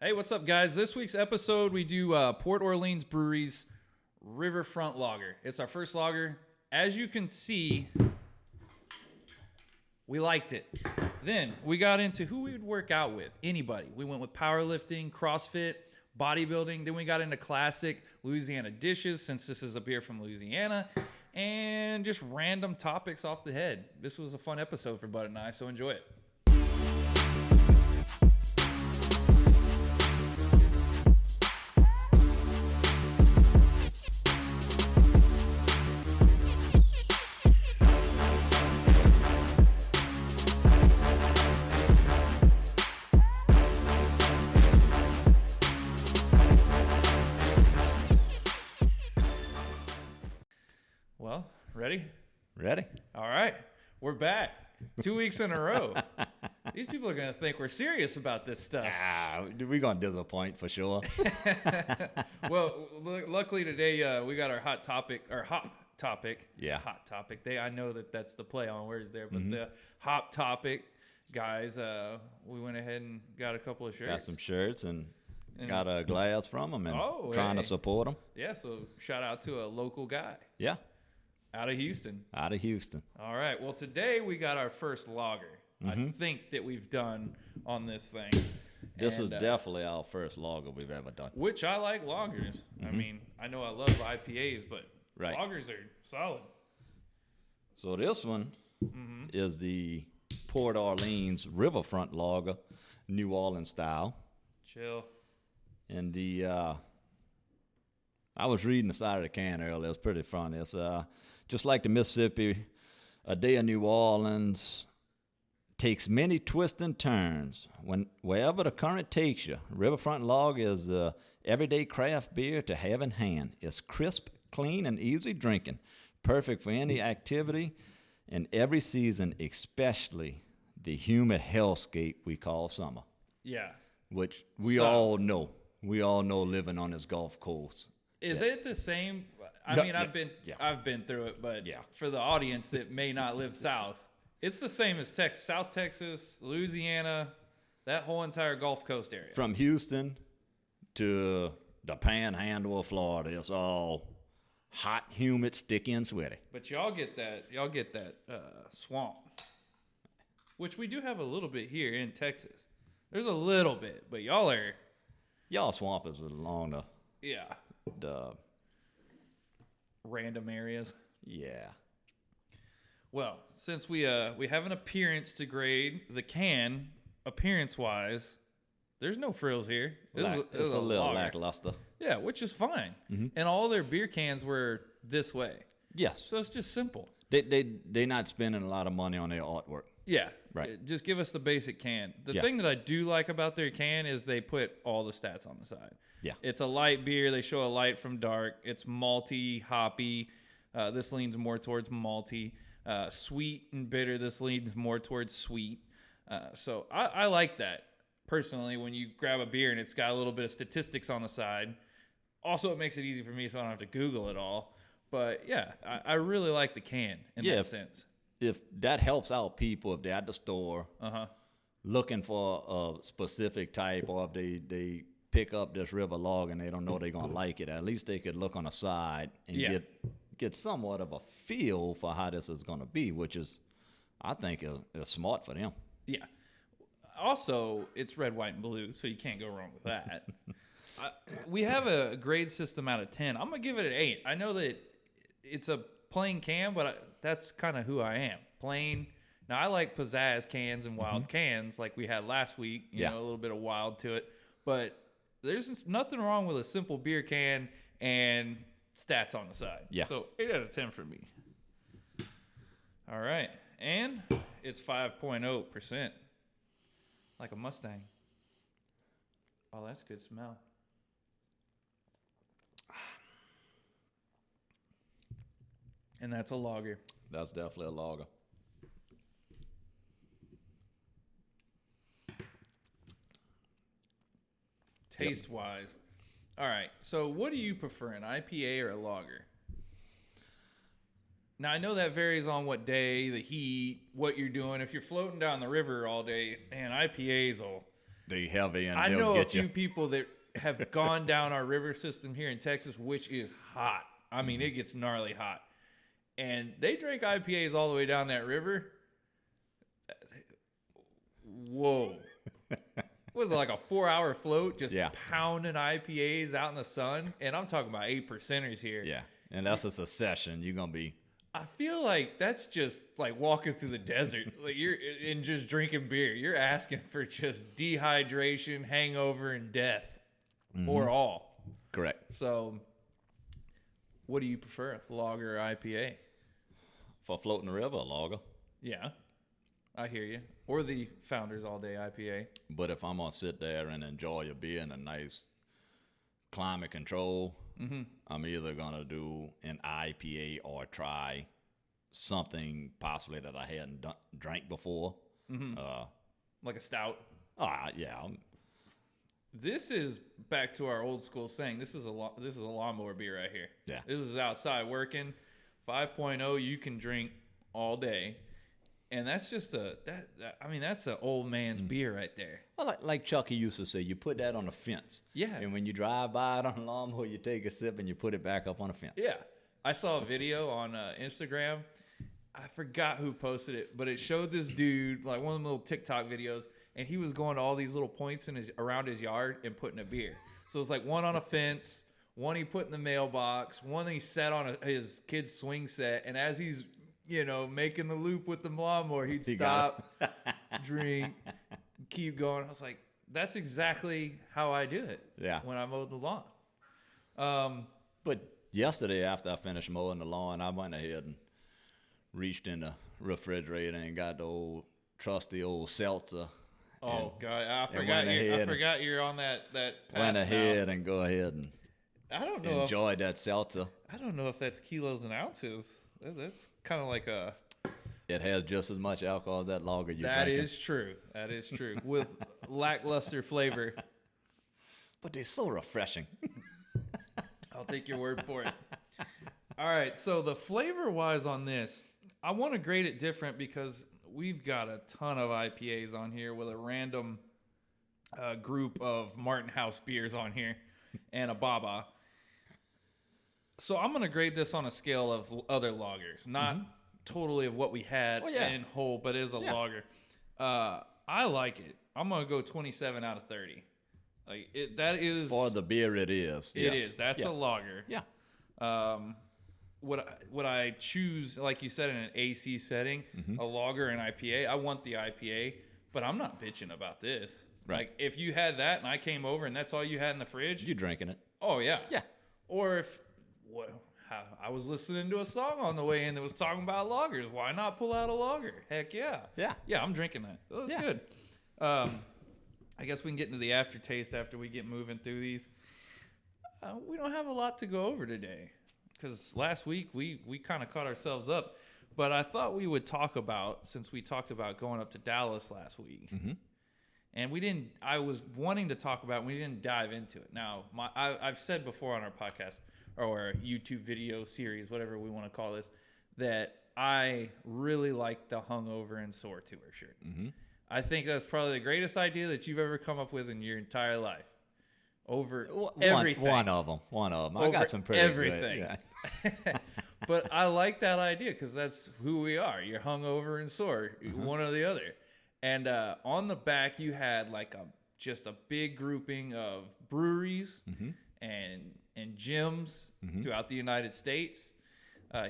Hey, what's up, guys? This week's episode, we do Port Orleans Brewery's Riverfront Lager. It's our first lager. As you can see, we liked it. Then we got into who we would work out with. Anybody. We went with powerlifting, CrossFit, bodybuilding. Then we got into classic Louisiana dishes, since this is a beer from Louisiana, and just random topics off the head. This was a fun episode for Bud and I, so enjoy it. Well, ready? Ready? All right. We're back. 2 weeks in a row. These people are going to think we're serious about this stuff. We're going to disappoint for sure. Well, luckily today we got our hot topic. Yeah. Hot topic. I know that's the play on words there, but the hot topic guys, we went ahead and got a couple of shirts. Got some shirts and got a glass from them and trying to support them. Yeah, so shout out to a local guy. Yeah. Out of Houston. All right. Well, today we got our first lager. I think that we've done on this thing. This is definitely our first lager we've ever done. Which I like lagers. I mean, I know I love IPAs, but lagers are solid. So this one is the Port Orleans Riverfront Lager, New Orleans style. Chill. And I was reading the side of the can earlier. It was pretty funny. It's just like the Mississippi, a day in New Orleans takes many twists and turns. Wherever the current takes you, Riverfront Lager is everyday craft beer to have in hand. It's crisp, clean, and easy drinking, perfect for any activity and every season, especially the humid hellscape we call summer. Yeah. Which we all know. We all know living on this Gulf Coast. Is it the same? I've been through it, but for the audience that may not live south, it's the same as Texas, South Texas, Louisiana, that whole entire Gulf Coast area. From Houston to the Panhandle of Florida, it's all hot, humid, sticky, and sweaty. But y'all get that swamp, which we do have a little bit here in Texas. There's a little bit, but y'all swamp is along the random areas. Yeah. Well, since we have an appearance to grade, the can, appearance-wise, there's no frills here. It's a little lackluster. Yeah, which is fine. And all their beer cans were this way. Yes. So it's just simple. They not spending a lot of money on their artwork. Yeah. Right. Just give us the basic can. The thing that I do like about their can is they put all the stats on the side. Yeah. It's a light beer. They show a light from dark. It's malty, hoppy. This leans more towards malty. Sweet and bitter. This leans more towards sweet. So I like that personally when you grab a beer and it's got a little bit of statistics on the side. Also, it makes it easy for me so I don't have to Google it all. But yeah, I really like the can in that sense. If that helps out people, if they're at the store looking for a specific type, or if they pick up this River Log and they don't know they're going to like it, at least they could look on the side and get somewhat of a feel for how this is going to be, which is, I think, is smart for them. Yeah. Also, it's red, white, and blue, so you can't go wrong with that. We have a grade system out of 10. I'm going to give it an 8. I know that it's a plain can, but that's kind of who I am. Plain. Now, I like pizzazz cans and wild cans like we had last week, you know, a little bit of wild to it. But there's nothing wrong with a simple beer can and stats on the side. Yeah. So 8 out of 10 for me. All right. And it's 5.0%. Like a Mustang. Oh, that's good smell. And that's a lager. That's definitely a lager. Taste-wise. All right. So what do you prefer, an IPA or a lager? Now, I know that varies on what day, the heat, what you're doing. If you're floating down the river all day, man, IPAs will They heavy and I they'll know a get few you. people that have gone down our river system here in Texas, which is hot. I mean, it gets gnarly hot. And they drink IPAs all the way down that river. Whoa. Was it like a 4-hour float just pounding IPAs out in the sun? And I'm talking about 8%ers here. Yeah, and that's a succession. You're gonna be. I feel like that's just like walking through the desert. Like you're and just drinking beer. You're asking for just dehydration, hangover, and death, or all. Correct. So, what do you prefer, lager or IPA? For floating the river, a lager. Yeah, I hear you. Or the Founders All Day IPA. But if I'm gonna sit there and enjoy a beer in a nice climate control, I'm either gonna do an IPA or try something possibly that I hadn't drank before. Like a stout. Yeah. This is back to our old school saying. This is a lawnmower beer right here. Yeah. This is outside working. 5.0 you can drink all day. And that's just that's an old man's beer right there. Well, like Chucky used to say, you put that on a fence. Yeah. And when you drive by it on a lawnmower, you take a sip and you put it back up on a fence. Yeah. I saw a video on Instagram. I forgot who posted it, but it showed this dude, like one of them little TikTok videos, and he was going to all these little points around his yard and putting a beer. So it's like one on a fence, one he put in the mailbox, one he set on his kid's swing set, and as he's making the loop with the lawnmower, he'd stop, drink, keep going. I was like, that's exactly how I do it when I mowed the lawn. But yesterday, after I finished mowing the lawn, I went ahead and reached in the refrigerator and got the old trusty old seltzer. Oh, God, I forgot you're on that path went ahead now. and go ahead and I don't know enjoy that seltzer. I don't know if that's kilos and ounces. That's kind of like a... It has just as much alcohol as that lager you're drinking. That is true. With lackluster flavor. But they're so refreshing. I'll take your word for it. All right, so the flavor-wise on this, I want to grade it different because we've got a ton of IPAs on here with a random group of Martin House beers on here and a Baba. So I'm going to grade this on a scale of other lagers, not totally of what we had in whole, but as a lager. I like it. I'm going to go 27 out of 30. Like that is for the beer it is. It is. That's a lager. Yeah. Would I choose, like you said, in an AC setting, a lager and IPA? I want the IPA, but I'm not bitching about this. Right. Like if you had that and I came over and that's all you had in the fridge, you drinking it? Oh yeah. Yeah. Or if I was listening to a song on the way in that was talking about lagers, why not pull out a lager? Heck yeah. Yeah. Yeah, I'm drinking that. That's good. I guess we can get into the aftertaste after we get moving through these. We don't have a lot to go over today because last week we kind of caught ourselves up. But I thought we would talk about, since we talked about going up to Dallas last week, and we didn't. I was wanting to talk about it, we didn't dive into it. Now, I've said before on our podcast or YouTube video series, whatever we want to call this, that I really like the hungover and sore tour shirt. I think that's probably the greatest idea that you've ever come up with in your entire life. Over everything. One of them. I got some pretty everything. Great, yeah. But I like that idea because that's who we are. You're hungover and sore, one or the other. And on the back, you had like just a big grouping of breweries and gyms throughout the United States.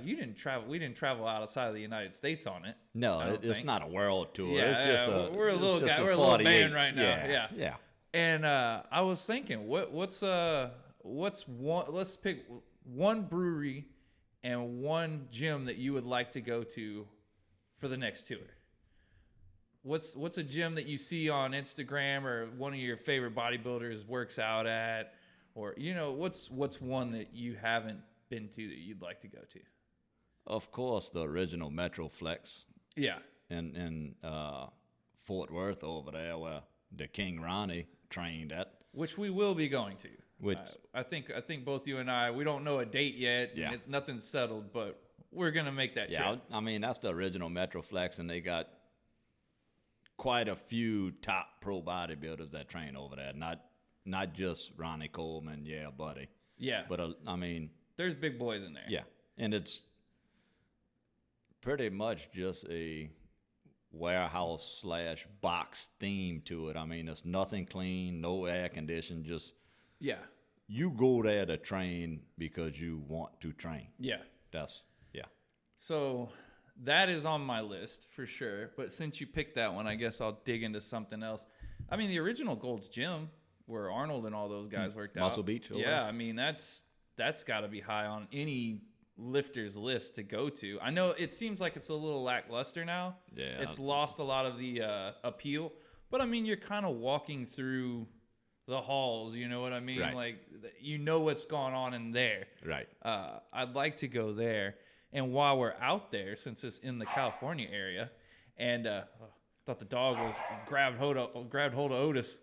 We didn't travel outside of the United States on it. No, it's not a world tour. Yeah, it's just we're a little guy. We're a little band right now. Yeah. And I was thinking, what's one? Let's pick one brewery and one gym that you would like to go to for the next tour. What's a gym that you see on Instagram or one of your favorite bodybuilders works out at, or what's one that you haven't been to that you'd like to go to? Of course, the original Metroflex. Yeah. In Fort Worth over there, where the King Ronnie trained at. Which we will be going to. Which I think both you and I, we don't know a date yet. Yeah. Nothing's settled, but we're gonna make that trip. I mean, that's the original Metroflex, and they got quite a few top pro bodybuilders that train over there. Not just Ronnie Coleman, yeah, buddy. Yeah. But I mean, there's big boys in there. yeah, and it's pretty much just a warehouse / box theme to it. I mean, it's nothing clean, no air conditioning, just you go there to train because you want to train. Yeah. Yeah. So that is on my list for sure. But since you picked that one, I guess I'll dig into something else. I mean, the original Gold's Gym, where Arnold and all those guys worked out. Muscle Beach. Yeah, I mean, that's got to be high on any lifter's list to go to. I know it seems like it's a little lackluster now. Yeah. It's lost a lot of the appeal. But, I mean, you're kind of walking through the halls, you know what I mean? Right. Like, you know what's going on in there. Right. I'd like to go there. And while we're out there, since it's in the California area, and thought the dog was grabbed hold of Otis.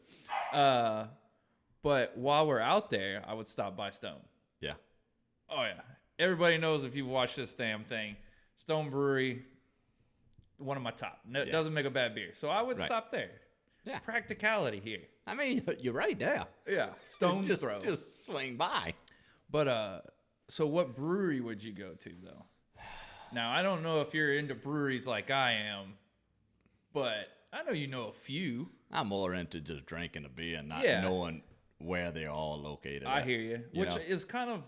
But while we're out there, I would stop by Stone. Yeah. Oh, yeah. Everybody knows if you've watched this damn thing, Stone Brewery, one of my top. No, it doesn't make a bad beer. So I would stop there. Yeah. Practicality here. I mean, you're right there. Yeah. Stone's throw. Just swing by. But, so what brewery would you go to, though? Now, I don't know if you're into breweries like I am, but I know you know a few. I'm more into just drinking a beer and not knowing where they're all located. I hear you. Which is kind of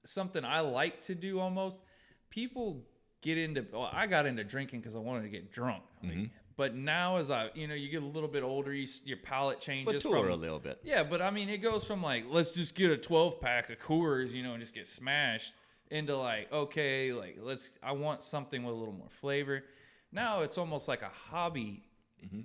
something I like to do almost. People get into, well, I got into drinking because I wanted to get drunk. But now as you get a little bit older, your palate changes. Mature a little bit. Yeah, but I mean, it goes from like, let's just get a 12-pack of Coors, and just get smashed, into like, okay, like I want something with a little more flavor. Now it's almost like a hobby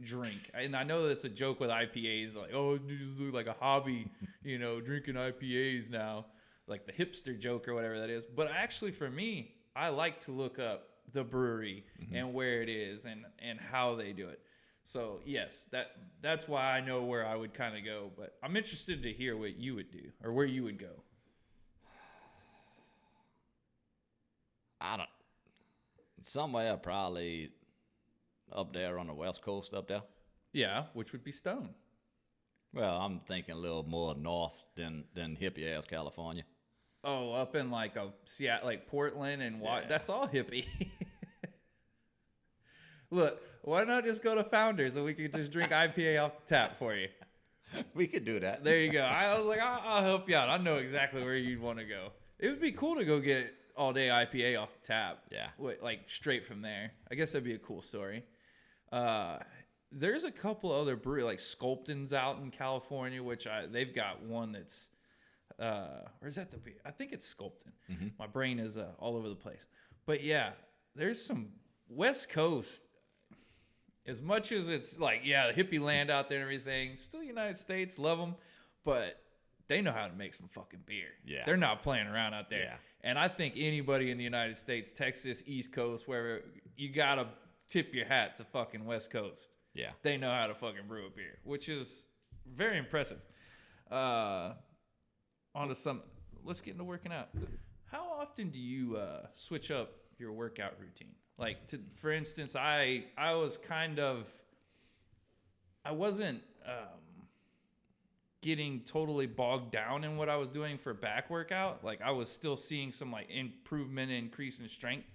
drink. And I know that's a joke with IPAs, like, oh, you just look like a hobby, drinking IPAs now, like the hipster joke or whatever that is. But actually for me, I like to look up the brewery and where it is and how they do it. So yes, that's why I know where I would kind of go, but I'm interested to hear what you would do or where you would go. I don't. Somewhere probably up there on the West Coast up there. Yeah, which would be Stone. Well, I'm thinking a little more north than hippie ass California. Oh, up in like Seattle, like Portland and that's all hippie. Look, why not just go to Founders and we could just drink IPA off the tap for you? We could do that. There you go. I was like, I'll help you out. I know exactly where you'd want to go. It would be cool to go get all day IPA off the tap. Yeah. Like straight from there. I guess that'd be a cool story. There's a couple other breweries, like Sculpton's out in California, which they've got one that's, or is that the beer? I think it's Sculpton. My brain is all over the place. But yeah, there's some West Coast, as much as it's like, the hippie land out there and everything, still United States, love them, but they know how to make some fucking beer. Yeah. They're not playing around out there. Yeah. And I think anybody in the United States, Texas, East Coast, wherever, you got to tip your hat to fucking West Coast. Yeah. They know how to fucking brew a beer, which is very impressive. Let's get into working out. How often do you switch up your workout routine? Like, for instance, I wasn't getting totally bogged down in what I was doing for back workout. Like, I was still seeing some like improvement, increase in strength,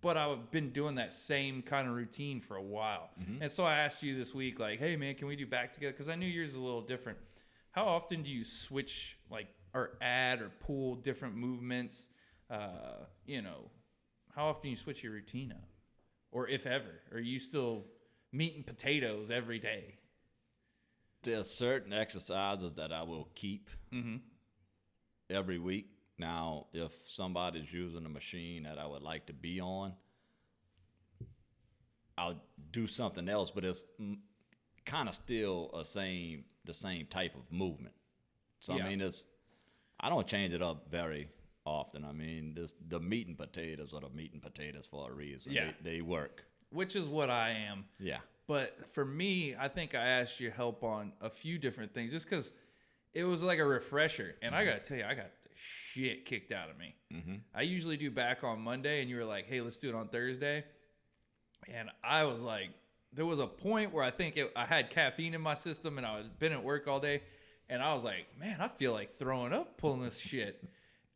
but I've been doing that same kind of routine for a while. And so I asked you this week, like, hey man, can we do back together? Because I knew yours is a little different. How often do you switch, like, or add or pull different movements? How often you switch your routine up? Or if ever? Or are you still meat and potatoes every day? There's certain exercises that I will keep every week. Now, if somebody's using a machine that I would like to be on, I'll do something else, but it's kind of still the same type of movement. So, I mean, I don't change it up very often. I mean, the meat and potatoes are the meat and potatoes for a reason. Yeah. They work. Which is what I am. Yeah. But for me, I think I asked your help on a few different things just because it was like a refresher. And I got to tell you, I got the shit kicked out of me. I usually do back on Monday, and you were like, hey, let's do it on Thursday. And I was like, there was a point where I think I had caffeine in my system and I had been at work all day. And I was like, man, I feel like throwing up pulling this shit,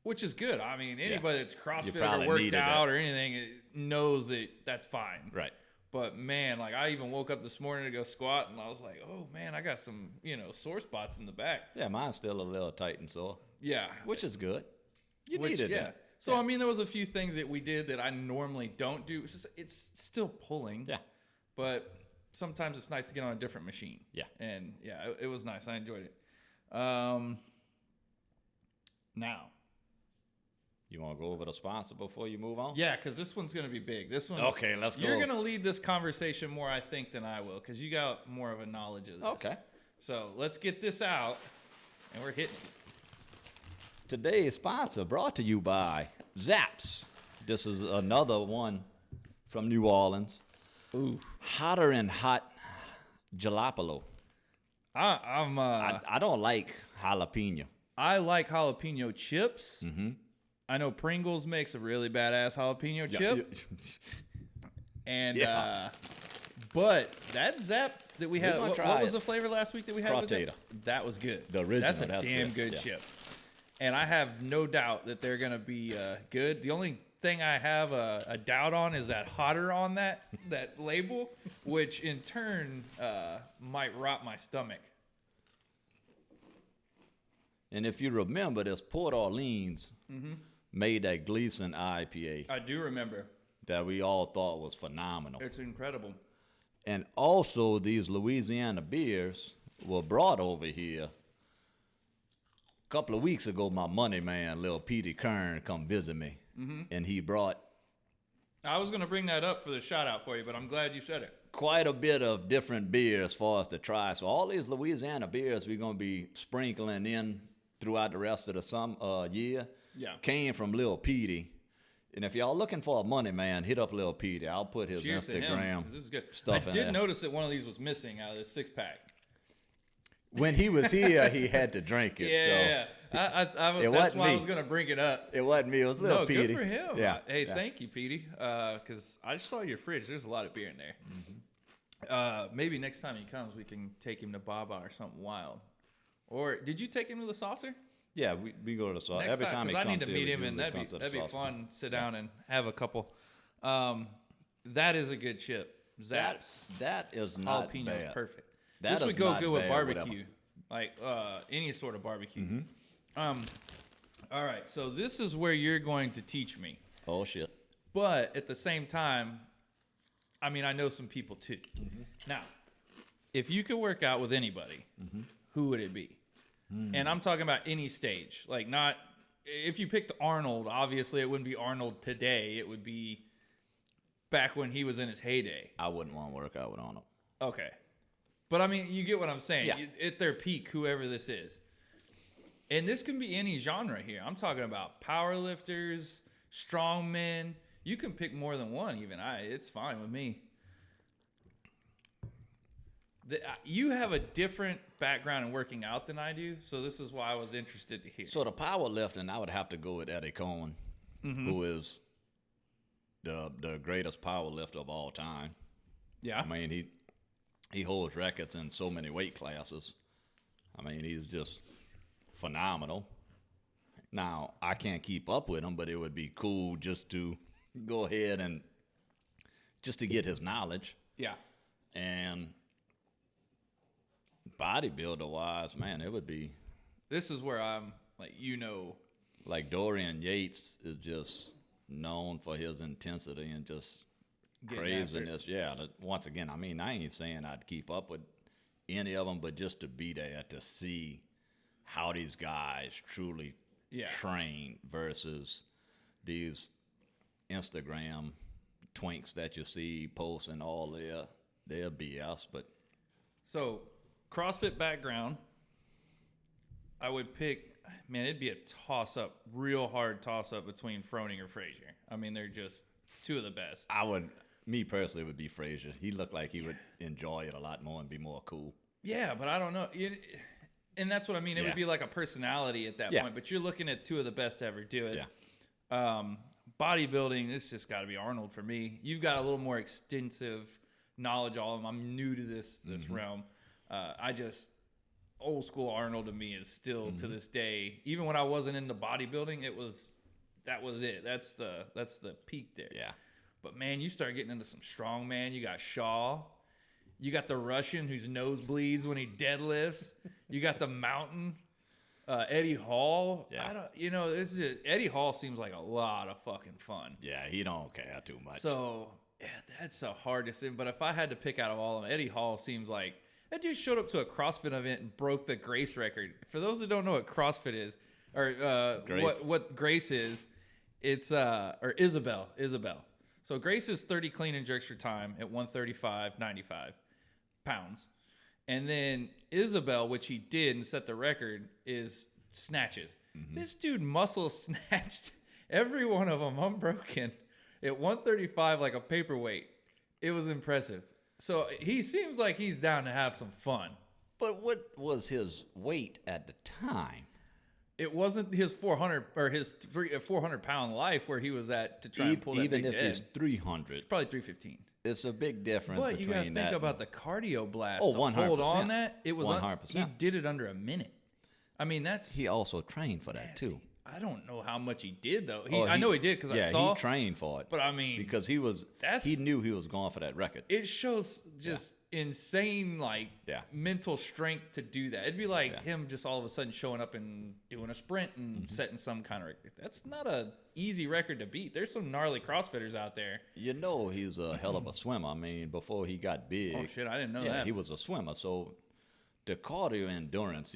which is good. I mean, anybody that's CrossFit or worked out or anything knows that that's fine. Right. But man, like I even woke up this morning to go squat and I was like, oh man, I got some, sore spots in the back. Yeah, mine's still a little tight and sore. Yeah. Which is good. You needed it. So, I mean, there was a few things that we did that I normally don't do. It's still pulling. Yeah. But sometimes it's nice to get on a different machine. Yeah. And yeah, it was nice. I enjoyed it. Now. You want to go over the sponsor before you move on? Yeah, because this one's going to be big. This one. Okay, let's go. You're going to lead this conversation more, I think, than I will, because you got more of a knowledge of this. Okay. So let's get this out, and we're hitting it. Today's sponsor brought to you by Zaps. This is another one from New Orleans. Ooh. Hotter and hot jalapeno. I don't like jalapeno. I like jalapeno chips. Mm-hmm. I know Pringles makes a really badass jalapeno chip. And but that Zap that we had, what was the flavor last week that we had? Potato. That was good. The original. That's a damn good chip. And I have no doubt that they're gonna be good. The only thing I have a doubt on is that hotter on that label, which in turn might rot my stomach. And if you remember, this Port Orleans made that Gleason IPA. I do remember. That we all thought was phenomenal. It's incredible. And also, these Louisiana beers were brought over here. A couple of weeks ago, my money man, Lil Petey Kern, come visit me. Mm-hmm. And he brought... I was going to bring that up for the shout-out for you, but I'm glad you said it. Quite a bit of different beers for us to try. So all these Louisiana beers we're going to be sprinkling in throughout the rest of the year came from Lil Petey. And if y'all looking for a money man, hit up Lil Petey. I'll put his Instagram this is good. stuff in there. I did notice that one of these was missing out of this 6-pack. When he was here, he had to drink it. Yeah. That's why I was going to bring it up. It wasn't me. It was Lil Petey. Good for him. Yeah. Hey, thank you, Petey. Because I just saw your fridge. There's a lot of beer in there. Mm-hmm. Maybe next time he comes, we can take him to Baba or something wild. Or did you take him to the Saucer? Yeah, we go to the Saucer. Every time he comes, I need to meet him, and that'd be fun. Sit down and have a couple. That is a good chip. Zaps. That is not jalapeno bad. Is perfect. This would go good with barbecue, like any sort of barbecue. Mm-hmm. All right, so this is where you're going to teach me. Oh shit! But at the same time, I mean, I know some people too. Mm-hmm. Now, if you could work out with anybody, who would it be? And I'm talking about any stage, like not. If you picked Arnold, obviously it wouldn't be Arnold today. It would be back when he was in his heyday. I wouldn't want to work out with Arnold. Okay. But I mean, you get what I'm saying. Yeah. At their peak, whoever this is. And this can be any genre here. I'm talking about power lifters, strongmen. You can pick more than one even. It's fine with me. You have a different background in working out than I do, so this is why I was interested to hear. So the powerlifting, I would have to go with Eddie Cohen, who is the greatest powerlifter of all time. Yeah. I mean, he holds records in so many weight classes. I mean, he's just phenomenal. Now, I can't keep up with him, but it would be cool just to go ahead and just to get his knowledge. Yeah. And bodybuilder-wise, man, it would be... This is where I'm, Like Dorian Yates is just known for his intensity and just craziness. Yeah, once again, I mean, I ain't saying I'd keep up with any of them, but just to be there to see how these guys truly train versus these Instagram twinks that you see posting all their BS. But so CrossFit background, I would pick. Man, it'd be a toss-up, real hard toss-up between Froning or Frazier. I mean, they're just two of the best. Me personally, would be Frazier. He looked like he would enjoy it a lot more and be more cool. Yeah, but I don't know. And that's what I mean. It would be like a personality at that point. But you're looking at two of the best to ever do it. Yeah. Bodybuilding, it's just got to be Arnold for me. You've got a little more extensive knowledge all of them. I'm new to this realm. Old school Arnold to me is still to this day. Even when I wasn't into bodybuilding, that was it. That's the peak there. Yeah. But man, you start getting into some strongman. You got Shaw. You got the Russian whose nose bleeds when he deadlifts. You got the Mountain, Eddie Hall. Yeah. Eddie Hall seems like a lot of fucking fun. Yeah, he don't care too much. So yeah, that's a hard decision. But if I had to pick out of all of them, Eddie Hall seems like that dude showed up to a CrossFit event and broke the Grace record. For those that don't know what CrossFit is, or Grace. what Grace is, it's or Isabel. So Grace is 30 clean and jerks for time at 135.95 pounds. And then Isabel, which he did and set the record, is snatches. This dude muscle snatched every one of them unbroken at 135 like a paperweight. It was impressive. So he seems like he's down to have some fun. But what was his weight at the time? It wasn't his 400 or his 400-pound life where he was at to try and pull that even big if dead. it's 300. It's probably 315. It's a big difference. But you got to between think that about the cardio blast. Oh, to 100%. hold on that. It was 100%. he did it under a minute. I mean, that's He also trained for that nasty. too. I don't know how much he did though. Oh, I know he did because I saw. Yeah, he trained for it. But I mean, because he knew he was going for that record. it shows just insane mental strength to do that. It'd be like him just all of a sudden showing up and doing a sprint and setting some kind of record. That's not a easy record to beat. There's some gnarly CrossFitters out there. You know, he's a hell of a swimmer. I mean, before he got big. Oh shit, I didn't know that. He was a swimmer. So the cardio endurance,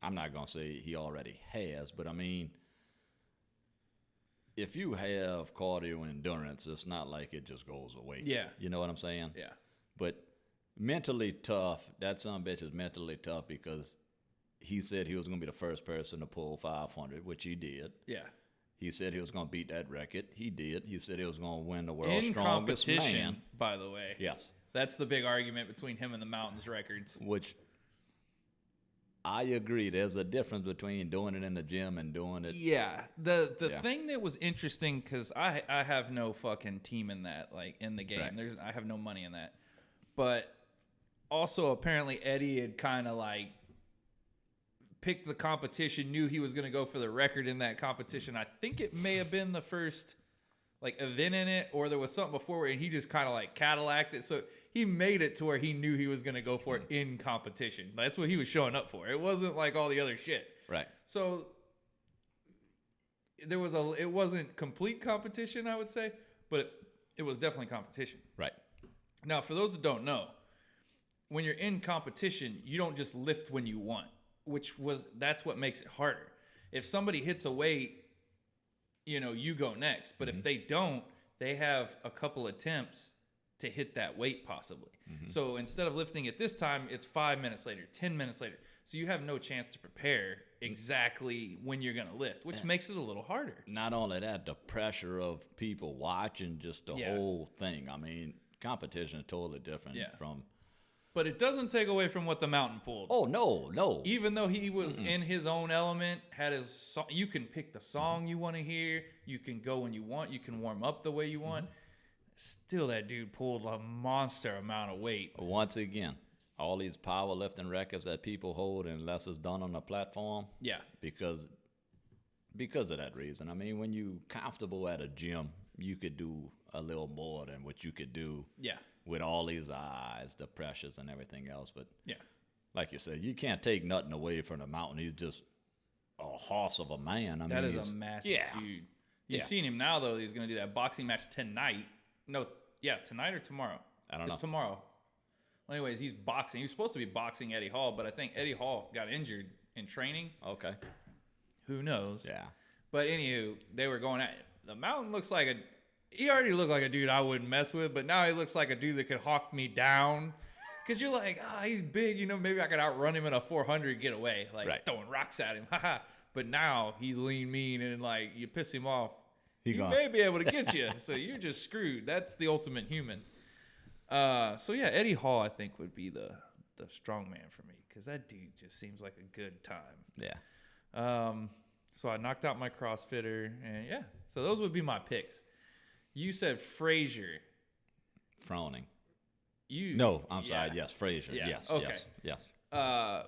I'm not gonna say he already has, but I mean, if you have cardio endurance, it's not like it just goes away. Yeah. You know what I'm saying? Yeah. But mentally tough, that son bitch is mentally tough because he said he was going to be the first person to pull 500, which he did. Yeah. He said he was going to beat that record. He did. He said he was going to win the world's In strongest competition, man. by the way. Yes. That's the big argument between him and the Mountains records. Which I agree. There's a difference between doing it in the gym and doing it. Yeah. The thing that was interesting, because I have no fucking team in that, like in the game. Right. I have no money in that. But also apparently Eddie had kind of like picked the competition, knew he was going to go for the record in that competition. I think it may have been the first like event in it, or there was something before where he just kind of like Cadillac'd it. So he made it to where he knew he was going to go for it in competition. That's what he was showing up for. It wasn't like all the other shit. Right. So it wasn't complete competition, I would say, but it was definitely competition. Right. Now, for those that don't know, when you're in competition, you don't just lift when you want, that's what makes it harder. If somebody hits a weight, you go next. But if they don't, they have a couple attempts to hit that weight possibly. So instead of lifting it this time, it's 5 minutes later, 10 minutes later. So you have no chance to prepare exactly when you're going to lift, which makes it a little harder. Not only that, the pressure of people watching, just the whole thing. I mean, competition is totally different from. But it doesn't take away from what the Mountain pulled. Oh, no. Even though he was in his own element, had his song, you can pick the song you want to hear. You can go when you want. You can warm up the way you want. Still, that dude pulled a monster amount of weight. Once again, all these powerlifting records that people hold, unless it's done on a platform. Yeah. Because of that reason. I mean, when you comfortable at a gym, you could do a little more than what you could do. Yeah. With all these eyes, the pressures and everything else. But like you said, you can't take nothing away from the Mountain. He's just a horse of a man. That is a massive dude. You've seen him now, though. He's going to do that boxing match tonight. No, tonight or tomorrow? I don't know. It's tomorrow. Well, anyways, he's boxing. He was supposed to be boxing Eddie Hall, but I think Eddie Hall got injured in training. Okay. Who knows? Yeah. But anywho, they were going at it. The Mountain looks like he already looked like a dude I wouldn't mess with, but now he looks like a dude that could hawk me down. Because you're like, he's big, maybe I could outrun him in a 400, get away, throwing rocks at him. But now he's lean, mean, and like you piss him off, he may be able to get you. So you're just screwed. That's the ultimate human. So yeah, Eddie Hall, I think, would be the strong man for me, because that dude just seems like a good time. Yeah. So I knocked out my CrossFitter, and so those would be my picks. You said Frazier. Froning. You? No, I'm sorry. Yes, Frazier. Yeah. Yes. Okay. Yes.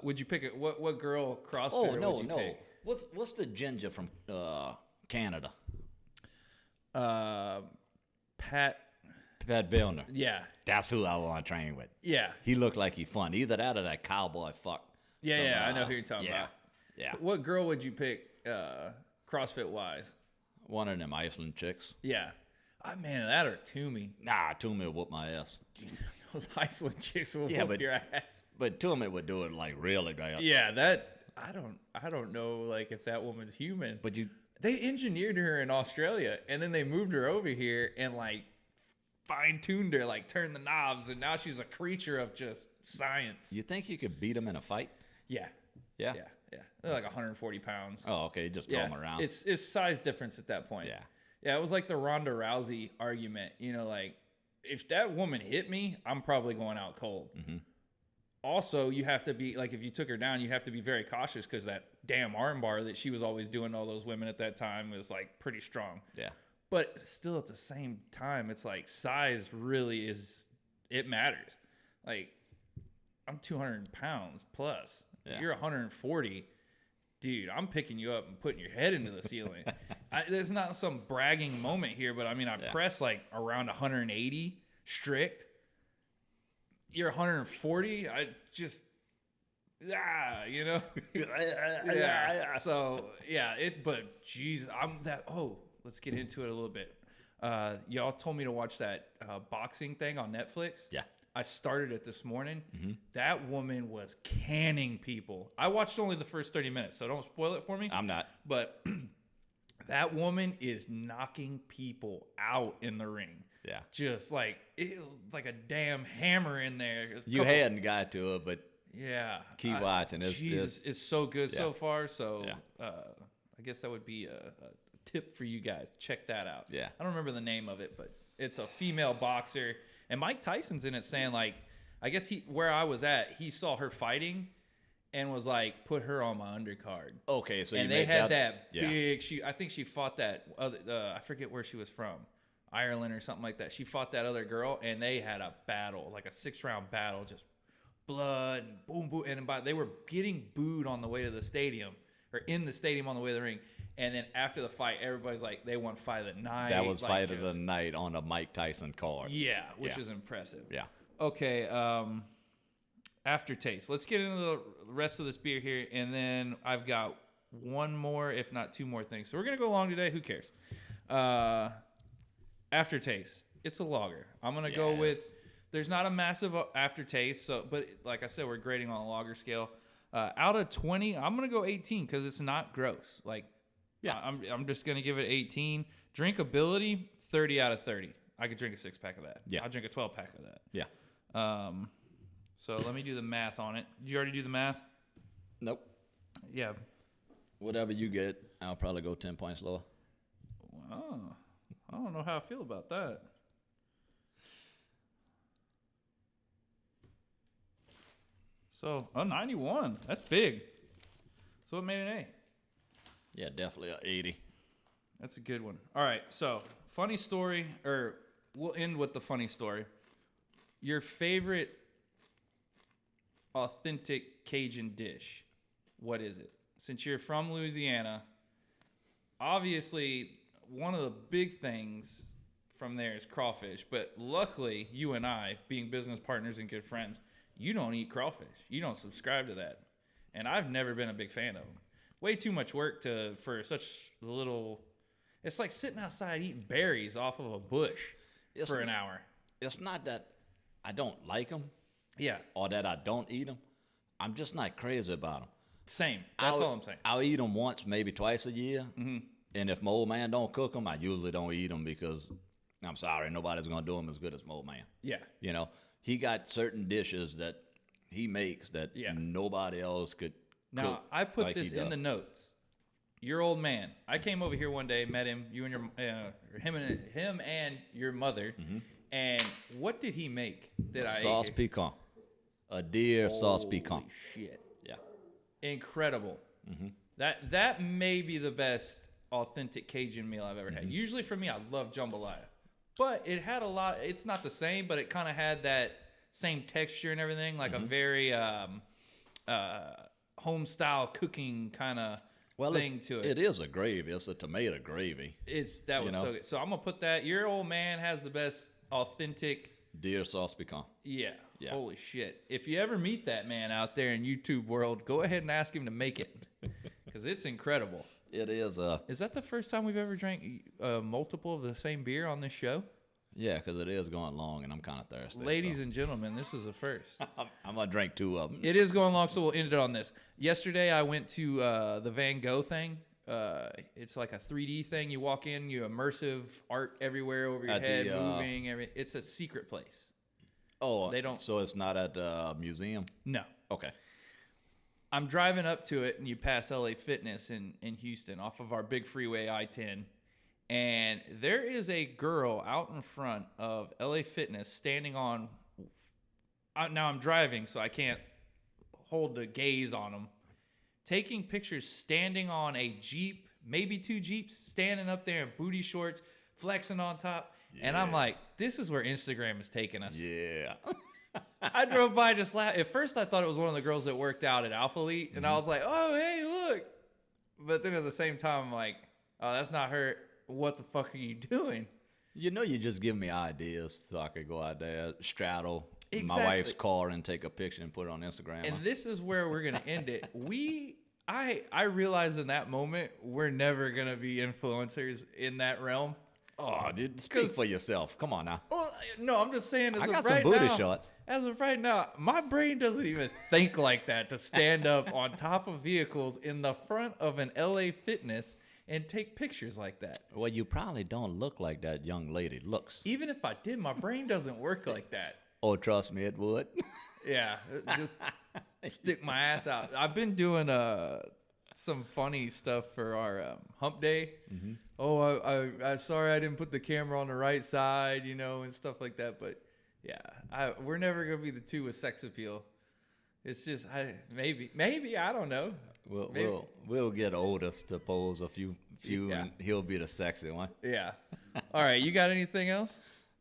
Would you pick it? What girl CrossFitter Oh no, would you no. pick? What's the ginger from Canada? Pat. Pat Vellner. Yeah. That's who I want to train with. Yeah. He looked like he fun. Either that or that cowboy fuck. Yeah, I know who you're talking about. Yeah. What girl would you pick, CrossFit wise? One of them Iceland chicks. Yeah. Man, that or Toomey. Nah, Toomey would whoop my ass. Those Iceland chicks will Yeah, whoop your ass. But Toomey would do it like really bad. Yeah, I don't know like if that woman's human. But they engineered her in Australia and then they moved her over here and like fine-tuned her, like turned the knobs, and now she's a creature of just science. you think you could beat him in a fight? Yeah. Yeah. They're like 140 pounds. Oh, okay. Just throw him around. It's size difference at that point. Yeah, it was like the Ronda Rousey argument. You know, like, if that woman hit me, I'm probably going out cold. Mm-hmm. Also, you have to be, like, if you took her down, you have to be very cautious because that damn arm bar that she was always doing to all those women at that time was, like, pretty strong. Yeah. But still at the same time, it's like size really it matters. Like, I'm 200 pounds plus. Yeah. You're 140. Dude, I'm picking you up and putting your head into the ceiling. There's not some bragging moment here, but I mean, I press like around 180 strict. You're 140. I just, you know? Yeah. So, yeah, but geez, let's get into it a little bit. Y'all told me to watch that boxing thing on Netflix. Yeah. I started it this morning. Mm-hmm. That woman was canning people. I watched only the first 30 minutes, so don't spoil it for me. I'm not. But that woman is knocking people out in the ring. Yeah. Just like a damn hammer in there. You hadn't got to it, but keep watching. It's so good so far. So Yeah. I guess that would be a tip for you guys. Check that out. Yeah. I don't remember the name of it, but it's a female boxer. And Mike Tyson's in it saying, like, I guess where I was at, he saw her fighting and was like, put her on my undercard. Okay, so and they had that big. I think she fought that other. I forget where she was from, Ireland or something like that. She fought that other girl, and they had a battle, like a 6-round battle, just blood, boom, boom, and they were getting booed on the way to the stadium, or in the stadium on the way to the ring. And then after the fight, everybody's like, they won fight of the night. That was fight of the night on a Mike Tyson card. Yeah, which is impressive. Yeah. Okay, aftertaste. Let's get into the rest of this beer here, and then I've got one more, if not two more things. So we're going to go long today. Who cares? Aftertaste. It's a lager. I'm going to go with, there's not a massive aftertaste, but like I said, we're grading on a lager scale. Out of 20, I'm going to go 18 because it's not gross. Like, I'm just going to give it 18. Drinkability, 30 out of 30. I could drink a 6-pack of that. Yeah. I'll drink a 12-pack of that. Yeah. So let me do the math on it. Did you already do the math? Nope. Yeah. Whatever you get, I'll probably go 10 points lower. Wow. I don't know how I feel about that. So, 91. That's big. So it made an A. Yeah, definitely a 80. That's a good one. All right, so funny story, or we'll end with the funny story. Your favorite authentic Cajun dish, what is it? Since you're from Louisiana, obviously one of the big things from there is crawfish, but luckily you and I, being business partners and good friends, you don't eat crawfish. You don't subscribe to that. And I've never been a big fan of them. Way too much work for such little. It's like sitting outside eating berries off of a bush for an hour. It's not that I don't like them. Yeah. Or that I don't eat them. I'm just not crazy about them. Same. That's all I'm saying. I'll eat them once, maybe twice a year. Mm-hmm. And if my old man don't cook them, I usually don't eat them because I'm sorry, nobody's going to do them as good as my old man. Yeah. You know, he got certain dishes that he makes that nobody else could Now, cook I put like this he in does. the notes. Your old man. I came over here one day, met him, you and him and your mother. Mm-hmm. And what did he make that Sauce piquant. A deer sauce piquant. Holy shit. Yeah. Incredible. Mm-hmm. That may be the best authentic Cajun meal I've ever had. Usually for me, I love jambalaya. but it had a lot. It's not the same, but it kind of had that same texture and everything, like a very home style cooking kind of thing to it. It is a gravy. It's a tomato gravy. That was so good. So I'm gonna put that. Your old man has the best authentic Deer sauce pecan. Yeah. Holy shit. If you ever meet that man out there in YouTube world, go ahead and ask him to make it. Because it's incredible. It is. Is that the first time we've ever drank multiple of the same beer on this show? Yeah, because it is going long, and I'm kind of thirsty. Ladies and gentlemen, this is a first. I'm going to drink 2 of them. It is going long, so we'll end it on this. Yesterday, I went to the Van Gogh thing. It's like a 3D thing. You walk in, you immersive art everywhere over your head, moving. It's a secret place. Oh, they don't. So it's not at the museum? No. Okay. I'm driving up to it, and you pass LA Fitness in Houston off of our big freeway I-10. And there is a girl out in front of LA Fitness standing on. Now I'm driving, so I can't hold the gaze on them. Taking pictures standing on a Jeep, maybe 2 Jeeps, standing up there in booty shorts, flexing on top. Yeah. And I'm like, this is where Instagram is taking us. Yeah. I drove by just laughing. At first, I thought it was one of the girls that worked out at Alpha Elite. And I was like, oh, hey, look. But then at the same time, I'm like, oh, that's not her. What the fuck are you doing? You know, you just give me ideas so I could go out there, straddle exactly. my wife's car and take a picture and put it on Instagram. And this is where we're going to end it. I realized in that moment, we're never going to be influencers in that realm. Oh, dude, speak for yourself. Come on now. Well, no, I'm just saying. I got some booty shots. As of right now, my brain doesn't even think like that to stand up on top of vehicles in the front of an LA Fitness and take pictures like that. Well, you probably don't look like that young lady looks. Even if I did, my brain doesn't work like that. Oh, trust me, it would. Yeah, just stick my ass out. I've been doing some funny stuff for our hump day. Mm-hmm. Oh, I sorry I didn't put the camera on the right side, and stuff like that. But yeah, we're never gonna be the two with sex appeal. It's just maybe I don't know. We'll get Otis to pose a few, and he'll be the sexy one. Yeah. All right, you got anything else?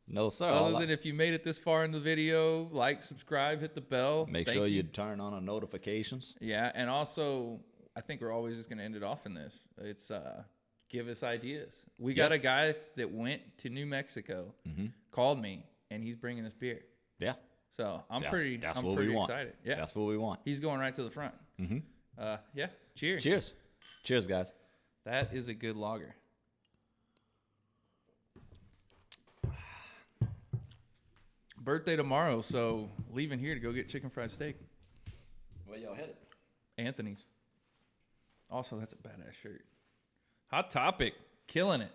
No, sir. Other than if you made it this far in the video, like, subscribe, hit the bell. Make sure you turn on the notifications. Yeah, and also, I think we're always just going to end it off in this. It's give us ideas. We got a guy that went to New Mexico, called me, and he's bringing us beer. Yeah. So I'm pretty excited. Yeah, that's what we want. He's going right to the front. Mm-hmm. Yeah. Cheers. Cheers. Cheers, guys. That is a good lager. Birthday tomorrow, so leaving here to go get chicken fried steak. Where y'all headed? Anthony's. Also, that's a badass shirt. Hot Topic, killing it.